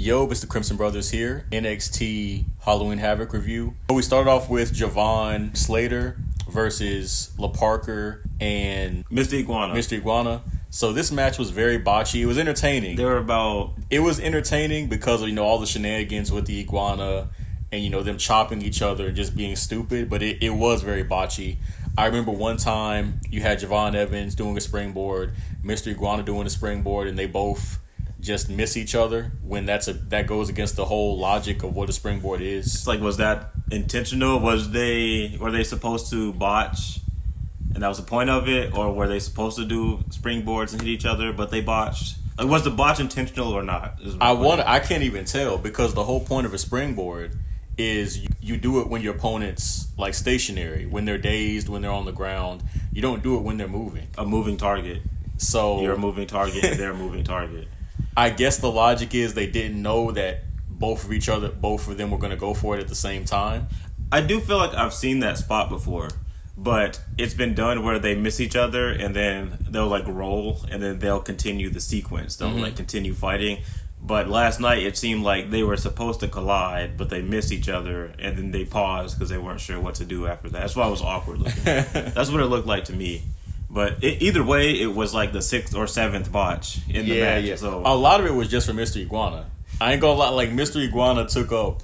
Yo, it's the Crimson Brothers here, NXT Halloween Havoc review. We started off with Javon Slater versus La Parker and Mr. Iguana. So this match was very botchy. It was entertaining. It was entertaining because of, all the shenanigans with the Iguana and, them chopping each other and just being stupid. But it was very botchy. I remember one time you had Javon Evans doing a springboard, Mr. Iguana doing a springboard, and they both just miss each other when that goes against the whole logic of what a springboard is. It's like, was that intentional? Were they supposed to botch and that was the point of it, or were they supposed to do springboards and hit each other but they botched? Like, was the botch intentional or not? I can't even tell, because the whole point of a springboard is you do it when your opponent's like stationary, when they're dazed, when they're on the ground. You don't do it when they're moving. A moving target. So you're a moving target and they're a moving target. I guess the logic is they didn't know that both of them were going to go for it at the same time. I do feel like I've seen that spot before, but it's been done where they miss each other and then they'll like roll and then they'll continue the sequence. They'll like continue fighting. But last night it seemed like they were supposed to collide, but they missed each other and then they paused because they weren't sure what to do after that. That's why it was awkward looking. That's what it looked like to me. But either way, it was like the 6th or 7th botch in the match. Yeah. So a lot of it was just for Mr. Iguana. I ain't gonna lie, like Mr. Iguana took up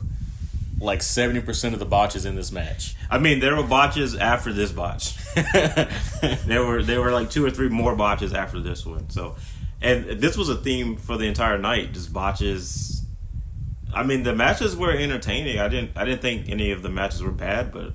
like 70% of the botches in this match. I mean, there were botches after this botch. there were like 2 or 3 more botches after this one. So, and this was a theme for the entire night, just botches. I mean, the matches were entertaining. I didn't think any of the matches were bad, but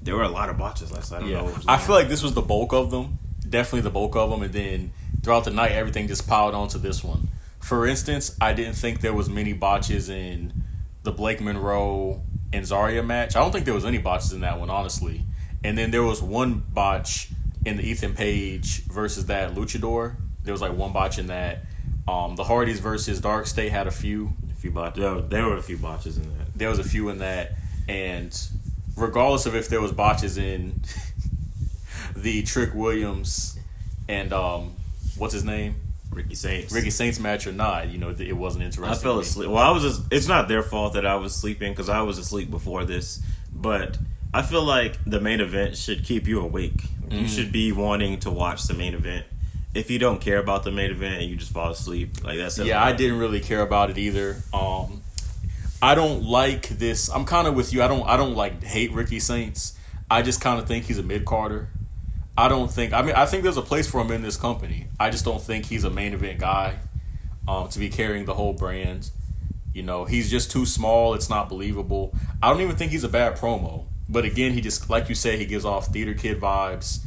there were a lot of botches last night. I feel like this was the bulk of them. Definitely the bulk of them. And then throughout the night, everything just piled onto this one. For instance, I didn't think there was many botches in the Blake Monroe and Zarya match. I don't think there was any botches in that one, honestly. And then there was one botch in the Ethan Page versus that Luchador. There was like one botch in that. The Hardys versus Dark State had a few botches. There were a few botches in that. There was a few in that. And regardless of if there was botches in the Trick Williams and what's his name? Ricky Saints match or not, it wasn't interesting. I fell asleep. Well, it's not their fault that I was sleeping because I was asleep before this. But I feel like the main event should keep you awake. You should be wanting to watch the main event. If you don't care about the main event and you just fall asleep, like that's I didn't really care about it either. I don't like this. I'm kind of with you. I don't like hate Ricky Saints. I just kind of think he's a mid-carder. I think there's a place for him in this company. I just don't think he's a main event guy to be carrying the whole brand. He's just too small. It's not believable. I don't even think he's a bad promo. But again, he just, like you said, he gives off theater kid vibes.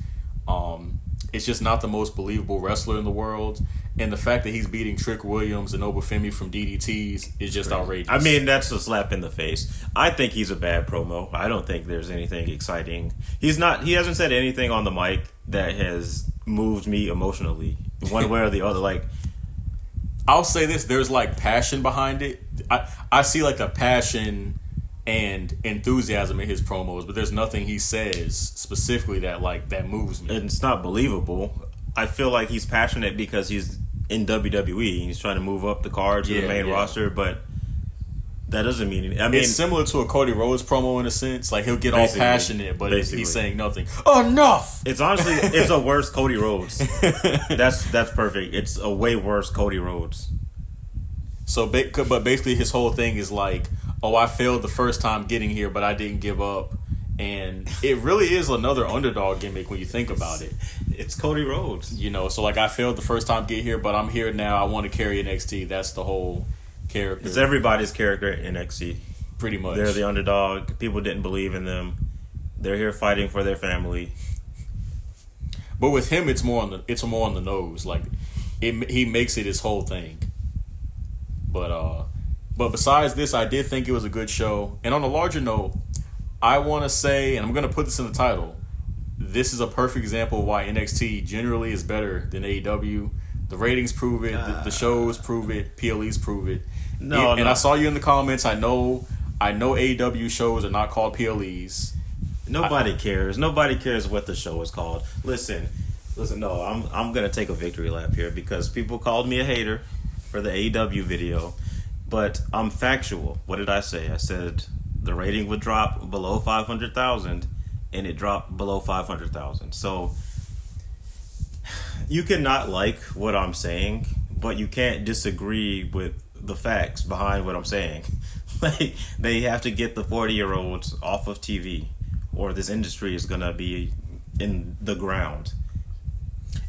It's just not the most believable wrestler in the world. And the fact that he's beating Trick Williams and Obafemi from DDTs is just outrageous. I mean, that's a slap in the face. I think he's a bad promo. I don't think there's anything exciting. He hasn't said anything on the mic that has moved me emotionally, one way or the other. Like, I'll say this, there's like passion behind it. I see like a passion and enthusiasm in his promos, but there's nothing he says specifically that moves me. And it's not believable. I feel like he's passionate because he's in WWE. He's trying to move up the card to the main roster, but that doesn't mean anything. I mean, it's similar to a Cody Rhodes promo in a sense. Like, he'll get all passionate, but he's saying nothing. Enough! It's honestly, it's a worse Cody Rhodes. That's perfect. It's a way worse Cody Rhodes. So, but basically his whole thing is like, I failed the first time getting here, but I didn't give up. And it really is another underdog gimmick when you think about it. It's Cody Rhodes. So like, I failed the first time get here, but I'm here now. I want to carry NXT. That's the whole character. It's everybody's character at NXT. Pretty much. They're the underdog. People didn't believe in them. They're here fighting for their family. But with him, it's more on the nose. Like, he makes it his whole thing. But besides this, I did think it was a good show. And on a larger note, I want to say, and I'm going to put this in the title, this is a perfect example of why NXT generally is better than AEW. The ratings prove it. The shows prove it. PLEs prove it. And I saw you in the comments. I know AEW shows are not called PLEs. Nobody cares. Nobody cares what the show is called. Listen. No, I'm going to take a victory lap here because people called me a hater for the AEW video. But I'm factual. What did I say? I said the rating would drop below 500,000, and it dropped below 500,000. So you cannot like what I'm saying, but you can't disagree with the facts behind what I'm saying. Like, they have to get the 40-year-olds off of TV, or this industry is gonna be in the ground.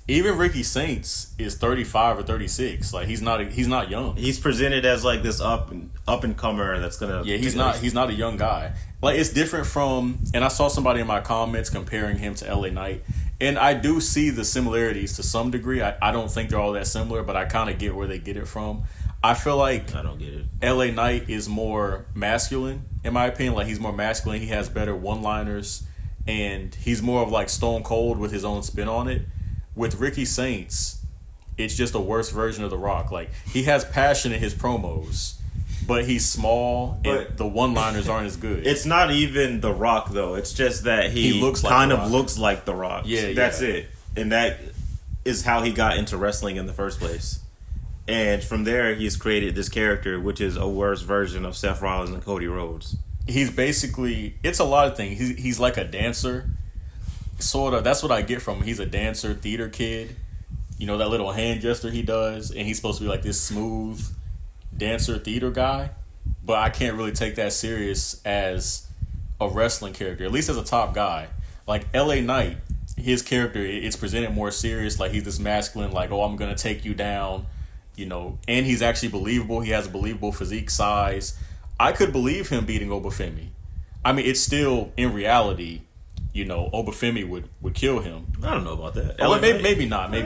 Even Ricky Saints is 35 or 36. Like, he's not young. He's presented as like this up and comer that's gonna. Yeah, he's not a young guy. Like, it's different from, and I saw somebody in my comments comparing him to LA Knight, and I do see the similarities to some degree. I don't think they're all that similar, but I kind of get where they get it from. I feel like I don't get it. LA Knight is more masculine, in my opinion. Like, he's more masculine. He has better one-liners, and he's more of like Stone Cold with his own spin on it. With Ricky Saints, it's just a worse version of The Rock. Like, he has passion in his promos, but he's small, and the one-liners aren't as good. It's not even The Rock, though. It's just that he looks like kind The of Rock. looks like The Rock. Yeah, That's yeah. it. And that is how he got into wrestling in the first place. And from there, he's created this character, which is a worse version of Seth Rollins and Cody Rhodes. He's basically, it's a lot of things. He's like a dancer, sort of. That's what I get from him. He's a dancer, theater kid. You know, that little hand gesture he does, and he's supposed to be like this smooth dancer, theater guy. But I can't really take that serious as a wrestling character, at least as a top guy. Like LA Knight, his character, it's presented more serious. Like, he's this masculine, like, oh, I'm going to take you down. You know, and he's actually believable. He has a believable physique, size. I could believe him beating Obafemi. I mean, it's still, in reality, you know, Obafemi would kill him. I don't know about that. Well, maybe not. I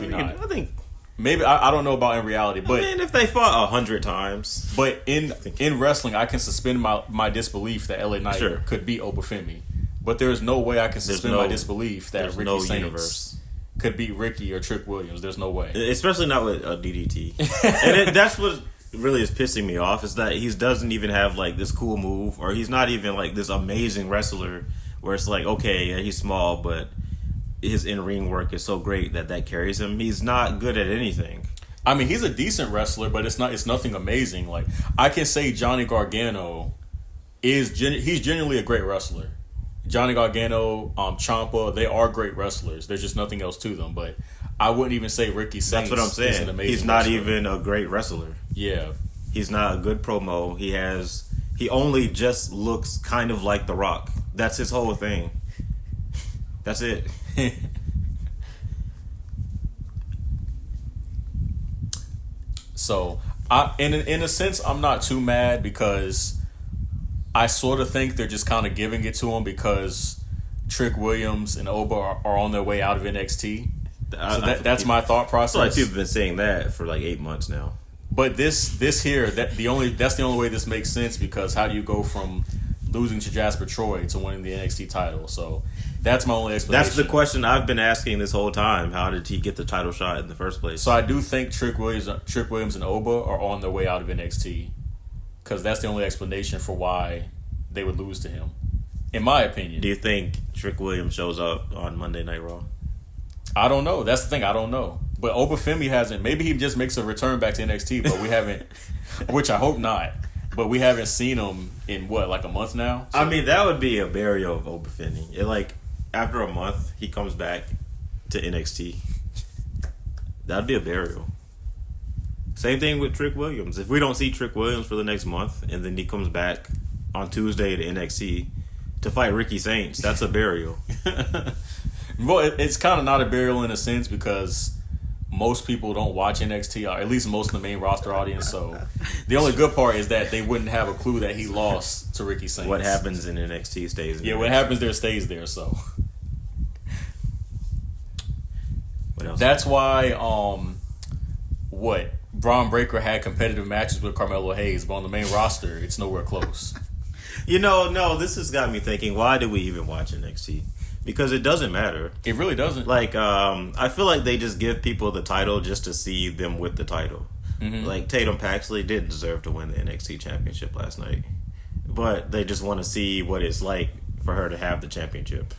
think maybe I don't know about in reality, but if they fought 100 times, but in wrestling, I can suspend my disbelief that LA Knight could beat Obafemi. But there's no way I can suspend my disbelief that Ricky Saints could beat Ricky or Trick Williams. There's no way. Especially not with a DDT. And that's what really is pissing me off, is that he doesn't even have like this cool move, or he's not even like this amazing wrestler where it's like, okay, yeah, he's small, but his in-ring work is so great that carries him. He's not good at anything. I mean, he's a decent wrestler, but it's nothing amazing. Like, I can say Johnny Gargano he's genuinely a great wrestler. Johnny Gargano, Ciampa, they are great wrestlers. There's just nothing else to them. But I wouldn't even say Ricky Saints. That's what I'm saying. Is an amazing He's not wrestler. even a great wrestler. Yeah. He's not a good promo. He only just looks kind of like The Rock. That's his whole thing. That's it. So, in a sense, I'm not too mad, because I sort of think they're just kind of giving it to him because Trick Williams and Oba are on their way out of NXT. So that's my thought process. I feel like people have been saying that for like 8 months now. But that's the only way this makes sense, because how do you go from losing to Jasper Troy to winning the NXT title? So that's my only explanation. That's the question I've been asking this whole time. How did he get the title shot in the first place? So I do think Trick Williams and Oba are on their way out of NXT, because that's the only explanation for why they would lose to him, in my opinion. Do you think Trick Williams shows up on Monday Night Raw? I don't know. That's the thing. I don't know. But Obafemi hasn't. Maybe he just makes a return back to NXT, but we haven't, which I hope not. But we haven't seen him in, like a month now? So. I mean, that would be a burial of Obafemi. After a month, he comes back to NXT. That'd be a burial. Same thing with Trick Williams. If we don't see Trick Williams for the next month, and then he comes back on Tuesday to NXT to fight Ricky Saints, that's a burial. Well, it's kind of not a burial in a sense, because most people don't watch NXT, or at least most of the main roster audience. So the only good part is that they wouldn't have a clue that he lost to Ricky Saints. What happens in NXT stays in NXT. What happens there stays there. So what else? That's why Braun Breaker had competitive matches with Carmelo Hayes, but on the main roster, it's nowhere close. No, this has got me thinking, why do we even watch NXT? Because it doesn't matter. It really doesn't. I feel like they just give people the title just to see them with the title. Mm-hmm. Like, Tatum Paxley didn't deserve to win the NXT championship last night, but they just want to see what it's like for her to have the championship.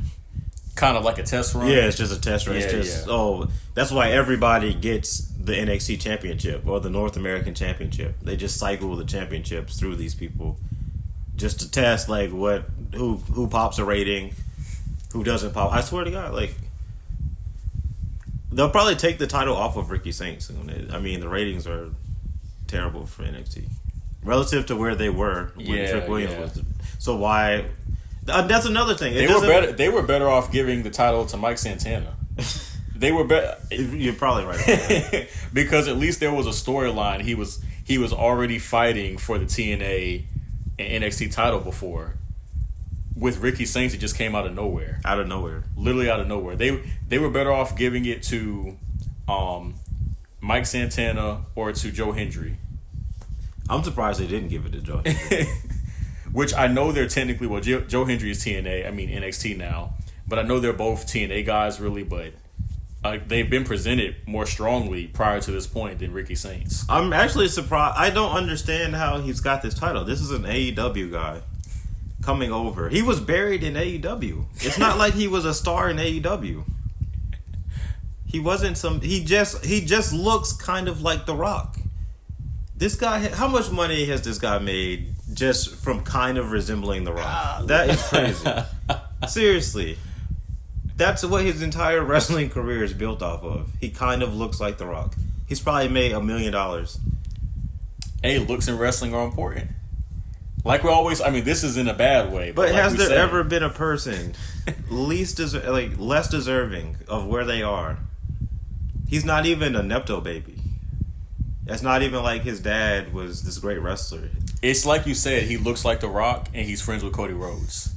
Kind of like a test run. Yeah, it's just a test run. That's why everybody gets the NXT Championship or the North American Championship. They just cycle the championships through these people just to test like who pops a rating, who doesn't pop. I swear to God, like they'll probably take the title off of Ricky Saints soon. I mean, the ratings are terrible for NXT relative to where they were when Trick Williams was. So why? That's another thing. They were better off giving the title to Mike Santana. They were better. You're probably right. Because at least there was a storyline. He was already fighting for the TNA and NXT title before. With Ricky Saints, it just came out of nowhere. Out of nowhere. Literally out of nowhere. They were better off giving it to Mike Santana or to Joe Hendry. I'm surprised they didn't give it to Joe Hendry. Which I know they're technically, well, Joe Hendry is TNA, I mean NXT now, but I know they're both TNA guys really, but they've been presented more strongly prior to this point than Ricky Saints. I'm actually surprised. I don't understand how he's got this title. This is an AEW guy coming over. He was buried in AEW. It's not like he was a star in AEW. He wasn't he just looks kind of like The Rock. This guy, how much money has this guy made just from kind of resembling The Rock? That is crazy. Seriously. That's what his entire wrestling career is built off of. He kind of looks like The Rock. He's probably made $1 million. Hey, looks in wrestling are important. Like we always, I mean, this is in a bad way. But like has there ever been a person less deserving of where they are? He's not even a Nepto baby. It's not even like his dad was this great wrestler. It's like you said, he looks like The Rock and he's friends with Cody Rhodes.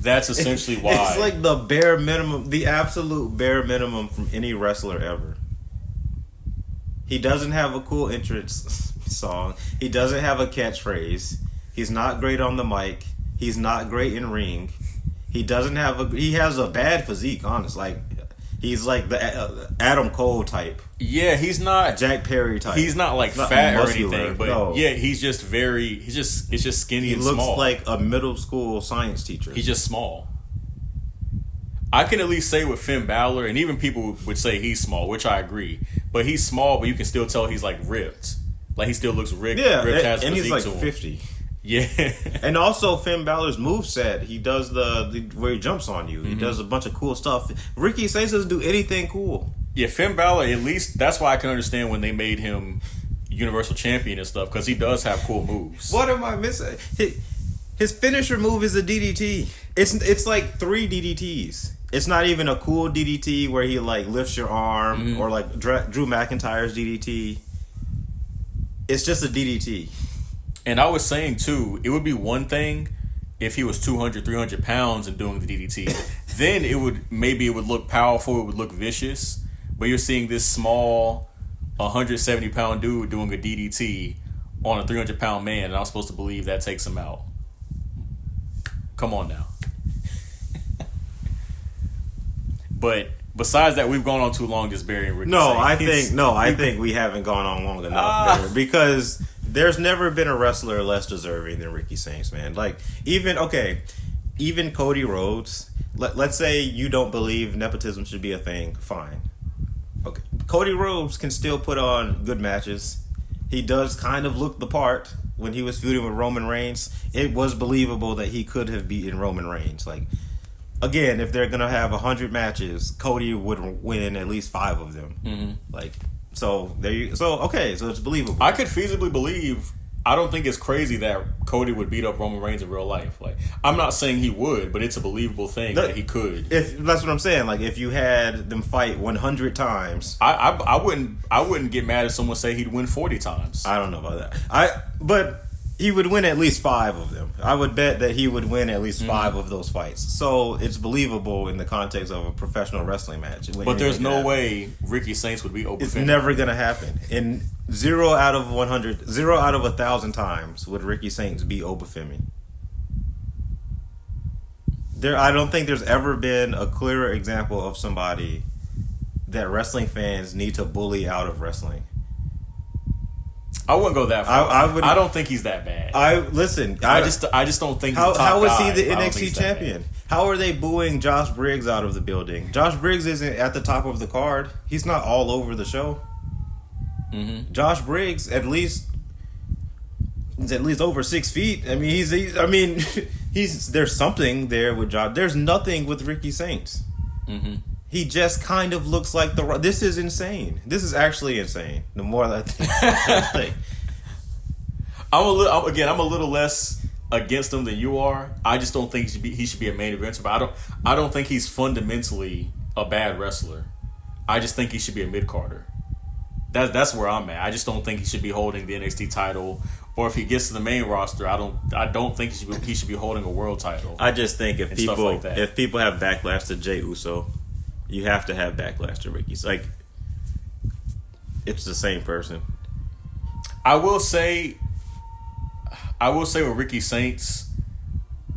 That's essentially why. It's like the bare minimum, the absolute bare minimum from any wrestler ever. He doesn't have a cool entrance song. He doesn't have a catchphrase. He's not great on the mic. He's not great in ring. He has a bad physique, honest. Like, he's like the Adam Cole type. Yeah, he's not Jack Perry type. He's not like fat muscular, or anything, but no. Yeah, he's just it's just skinny and small. He looks like a middle school science teacher. He's just small. I can at least say with Finn Balor, and even people would say he's small, which I agree. But he's small, but you can still tell he's like ripped. Like he still looks ripped. Yeah, ripped and he's like 50. Yeah. And also Finn Balor's moveset, he does the where he jumps on you. Mm-hmm. He does a bunch of cool stuff. Ricky Saints doesn't do anything cool. Yeah, Finn Balor, at least that's why I can understand when they made him Universal Champion and stuff, because he does have cool moves. What am I missing? His finisher move is a DDT. It's like 3 DDTs. It's not even a cool DDT where he like lifts your arm or like Drew McIntyre's DDT. It's just a DDT. And I was saying too, it would be one thing if he was 200, 300 pounds and doing the DDT. Then it would look powerful, it would look vicious. But you're seeing this small 170 pound dude doing a DDT on a 300 pound man, and I'm supposed to believe that takes him out. Come on now. But besides that, we've gone on too long just burying Ricky Saints. I think we haven't gone on long enough there, because there's never been a wrestler less deserving than Ricky Saints, man. Like even Cody Rhodes. Let's say you don't believe nepotism should be a thing. Fine. Okay, Cody Rhodes can still put on good matches. He does kind of look the part. When he was feuding with Roman Reigns, it was believable that he could have beaten Roman Reigns. Like, again, if they're gonna have 100 matches, Cody would win at least 5 of them. Mm-hmm. Like, so it's believable. I could feasibly believe. I don't think it's crazy that Cody would beat up Roman Reigns in real life. Like, I'm not saying he would, but it's a believable thing that he could. That's what I'm saying. Like, if you had them fight 100 times, I wouldn't get mad if someone say he'd win 40 times. I don't know about that. But he would win at least 5 of them. I would bet that he would win at least 5 of those fights. So it's believable in the context of a professional wrestling match. But there's no way Ricky Saints would be Oba Femi. It's never going to happen. In 0 out of 100, 0 out of 1,000 times would Ricky Saints be Oba Femi. I don't think there's ever been a clearer example of somebody that wrestling fans need to bully out of wrestling. I wouldn't go that far. I don't think he's that bad. I just don't think. How was he the NXT champion? How are they booing Josh Briggs out of the building? Josh Briggs isn't at the top of the card. He's not all over the show. Mm-hmm. Josh Briggs, at least over 6 feet. I mean, he's there's something there with Josh. There's nothing with Ricky Saints. Mm-hmm. He just kind of looks like This is insane. This is actually insane. The more that I think. I'm a little less against him than you are. I just don't think he should be a main eventer. But I don't think he's fundamentally a bad wrestler. I just think he should be a mid-carder. That's where I'm at. I just don't think he should be holding the NXT title. Or if he gets to the main roster, I don't think he should be holding a world title. I just think if people have backlash to Jey Uso, you have to have backlash to Ricky. It's like it's the same person. I will say with Ricky Saints,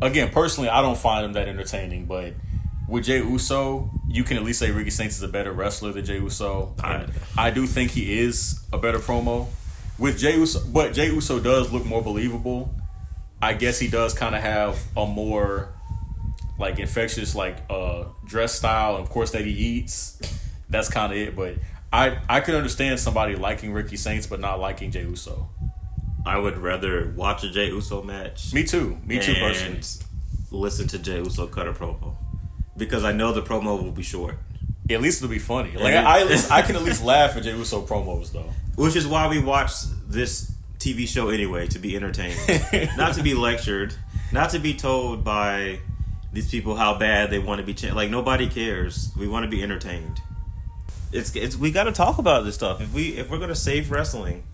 again, personally, I don't find him that entertaining. But with Jey Uso, you can at least say Ricky Saints is a better wrestler than Jey Uso. I do think he is a better promo. With Jey Uso, but Jey Uso does look more believable. I guess he does kind of have a more like infectious dress style, and of course that he eats. That's kind of it. But I could understand somebody liking Ricky Saints but not liking Jey Uso. I would rather watch a Jey Uso match. Me too personally. Listen to Jey Uso cut a promo because I know the promo will be short. At least it'll be funny. Like I can at least laugh at Jey Uso promos though. Which is why we watch this TV show anyway, to be entertained. Not to be lectured. Not to be told by these people how bad they want to be. Like, nobody cares. We want to be entertained. It's we got to talk about this stuff. If we're going to save wrestling,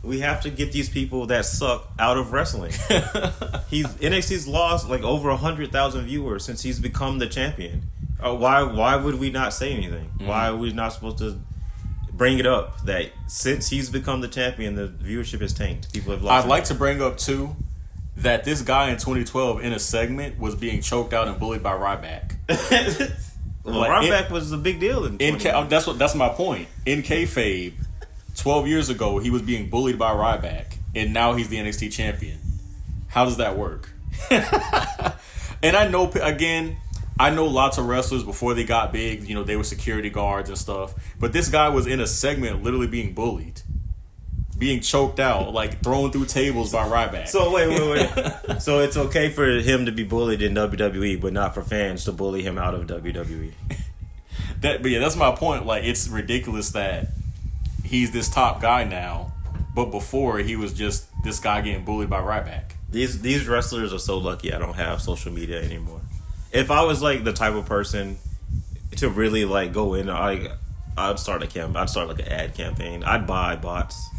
we have to get these people that suck out of wrestling. NXT's lost like over 100,000 viewers since he's become the champion. Why would we not say anything? Mm-hmm. Why are we not supposed to bring it up that since he's become the champion, the viewership is tanked? People have lost. I'd like to bring up too that this guy in 2012 in a segment was being choked out and bullied by Ryback. Ryback was a big deal that's my point. In kayfabe, 12 years ago he was being bullied by Ryback, and now he's the NXT champion. How does that work? And I know lots of wrestlers before they got big, they were security guards and stuff. But this guy was in a segment literally being bullied. Being choked out, like thrown through tables by Ryback. So wait. So it's okay for him to be bullied in WWE, but not for fans to bully him out of WWE. But yeah, that's my point. Like, it's ridiculous that he's this top guy now, but before he was just this guy getting bullied by Ryback. These wrestlers are so lucky I don't have social media anymore. If I was like the type of person to really like go in, I'd start a camp. I'd start like an ad campaign. I'd buy bots.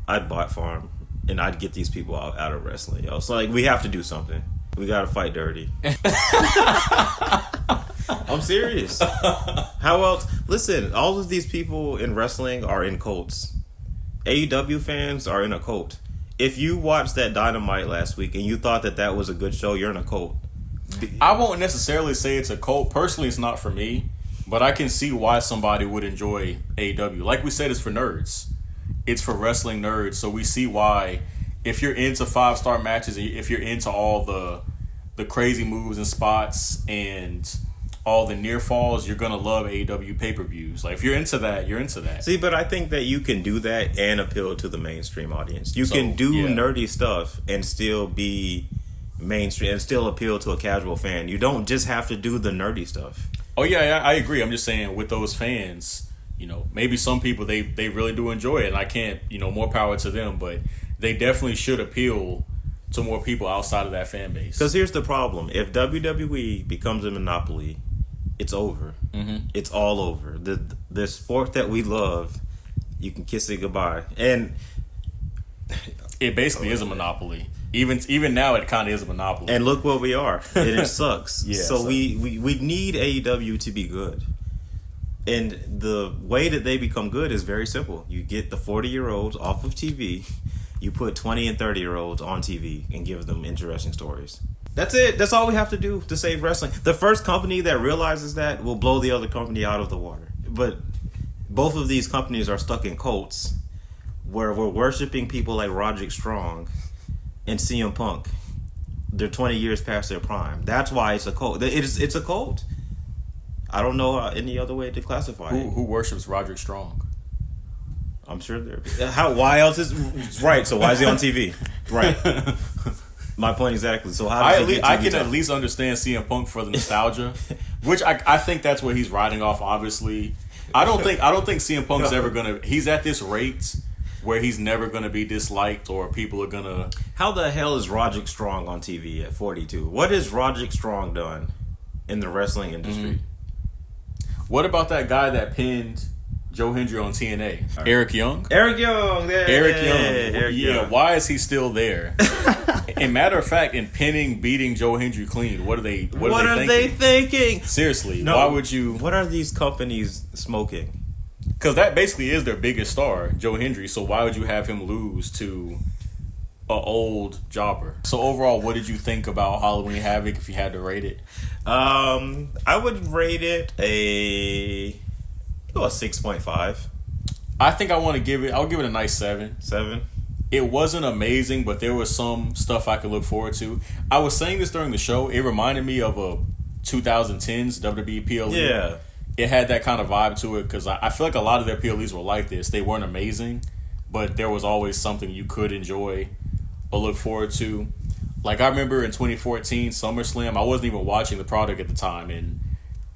I'd bot farm, and I'd get these people out of wrestling, yo. So like, we have to do something. We gotta fight dirty. I'm serious. How else? Listen, all of these people in wrestling are in cults. AEW fans are in a cult. If you watched that Dynamite last week and you thought that was a good show, you're in a cult. I won't necessarily say it's a cult. Personally, it's not for me, but I can see why somebody would enjoy AEW. Like we said, it's for nerds. It's for wrestling nerds. So we see why, if you're into 5-star matches, if you're into all the crazy moves and spots and all the near falls, you're gonna love AEW pay-per-views. Like, if you're into that, you're into that. See, but I think that you can do that and appeal to the mainstream audience. You can do nerdy stuff and still be mainstream and still appeal to a casual fan. You don't just have to do the nerdy stuff. Oh yeah, I agree. I'm just saying, with those fans, maybe some people they really do enjoy it, and I can't, more power to them, but they definitely should appeal to more people outside of that fan base. Because here's the problem: if WWE becomes a monopoly, it's over. Mm-hmm. It's all over. The sport that we love, you can kiss it goodbye, and it basically is a monopoly. Even now, it kind of is a monopoly. And look what we are. And it sucks. Yeah, so we need AEW to be good. And the way that they become good is very simple. You get the 40-year-olds off of TV. You put 20 and 30-year-olds on TV and give them interesting stories. That's it. That's all we have to do to save wrestling. The first company that realizes that will blow the other company out of the water. But both of these companies are stuck in cults where we're worshiping people like Roderick Strong and CM Punk. they're 20 years past their prime. That's why it's a cult. It's a cult. I don't know any other way to classify it. Who worships Roderick Strong? I'm sure there. Why else is right? So why is he on TV? Right. My point exactly. So how does I can at least understand CM Punk for the nostalgia, which I think that's what he's riding off. Obviously, I don't think CM Punk's ever gonna. He's at this rate where he's never gonna be disliked or people are gonna. How the hell is Roderick Strong on TV at 42? What has Roderick Strong done in the wrestling industry? What about that guy that pinned Joe Hendry on TNA? Right. Eric Young? Eric Young. Yeah. Why is he still there? And matter of fact, in beating Joe Hendry clean, what are they thinking? Seriously, why would you? What are these companies smoking? Because that basically is their biggest star, Joe Hendry. So why would you have him lose to an old jobber? So overall, what did you think about Halloween Havoc if you had to rate it? I would rate it a 6.5. I think I'll give it a nice 7. 7. It wasn't amazing, but there was some stuff I could look forward to. I was saying this during the show. It reminded me of a 2010s WWE PLE. Yeah. It had that kind of vibe to it because I feel like a lot of their PLEs were like this. They weren't amazing, but there was always something you could enjoy or look forward to. Like I remember in 2014 SummerSlam, I wasn't even watching the product at the time, and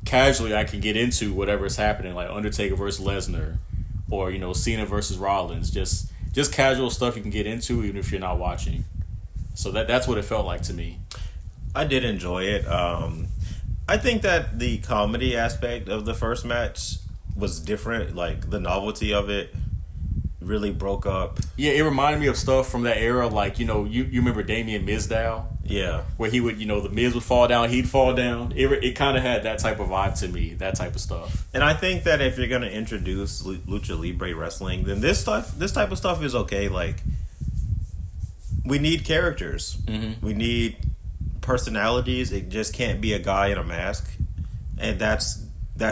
casually I can get into whatever's happening, like Undertaker versus Lesnar, or Cena versus Rollins. Just casual stuff you can get into even if you're not watching. So that's what it felt like to me. I did enjoy it. I think that the comedy aspect of the first match was different. Like the novelty of it really broke up. Yeah, it reminded me of stuff from that era. Like you remember Damien Mizdow? Yeah, where he would the Miz would fall down, he'd fall down. It kind of had that type of vibe to me, that type of stuff. And I think that if you're gonna introduce Lucha Libre wrestling, then this type of stuff is okay. Like we need characters, we need personalities. It just can't be a guy in a mask, and that's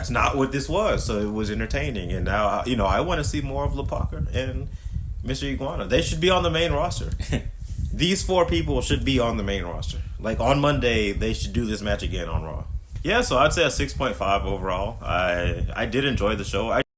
not what this was. So it was entertaining, and now I want to see more of Parker and Mr. Iguana. They should be on the main roster. These 4 people should be on the main roster. Like on Monday, they should do this match again on Raw. Yeah, so I'd say a 6.5 overall. I did enjoy the show.